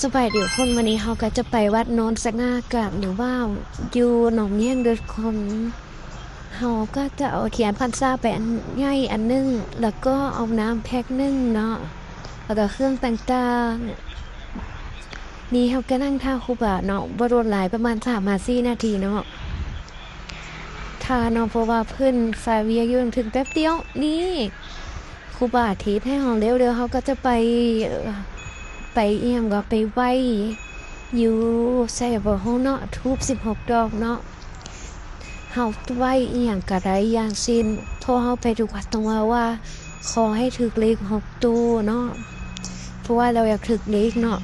สบายเดี๋ยวคนวันนี้เขาก็จะไปวัดโนนสง่ากาศหรือว่าอยู่หนองแยงเดือดคนเขาก็จะเอาเทียนพรรษาไปอันใหญ่อันนึงแล้วก็เอาน้ำแพ็คนึงเนาะแล้วก็เครื่องต่างๆนี่เขาก็นั่งท่าครูบาเนาะบรวดหลายประมาณ3-4 นาทีเนาะท่าเนาะเพราะว่าเพื่อนสายเวียอยู่ถึงแป๊บเดียวนี่ครูบาทีให้ห้องเร็วๆเขาก็จะไปเอี่ยมก็ไปไหวอยู่ใส่บ่ห้องเนาะทูบ16 ดอกเนาะเฮาไหวอีหยังก็ได้อย่างสิ้นโทรเฮาไปทุกวัดต้องว่าขอให้ถึกเลข6ตัวเนาะเพราะว่าเราอยากถึกเลขเนาะ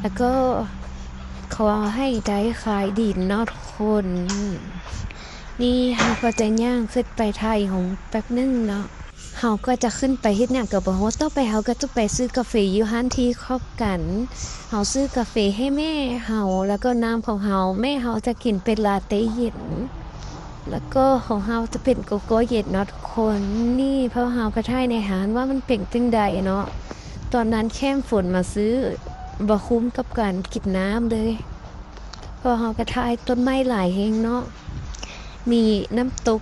แล้วก็ขอให้ได้ขายดินเนาะทุกคนนี่เฮาก็จะย่างขึ้นไปไทยของแป๊บนึงเนาะเฮาก็จะขึ้นไปเฮ็ดหยังก็บ่ฮู้ต่อไปเฮาก็จะไปซื้อกาแฟอยู่ร้านที่ครอบกันเฮาซื้อกาแฟให้แม่เฮาแล้วก็น้ำของเฮาแม่เฮาจะกินเป็นลาเต้เย็นแล้วก็ของเฮาจะเป็นโกโก้เย็นเนาะทุกคนนี่เพราะเฮาก็ทายในหารว่ามันเป็นจังใดเนาะตอนนั้นแค่ฝนมาซื้อบ่คุ้มกับการกินน้ำเลยเพราะเฮาก็ทายต้นไม้หลายแห่งเนาะมีน้ำตก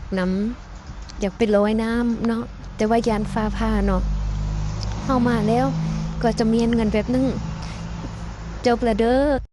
อยากไปลอยน้ำเนาะแต่ว่ายานฟ้าผ่าเนาะเข้ามาแล้วก็จะเมียนเงินแบบนึงจบละเด้อ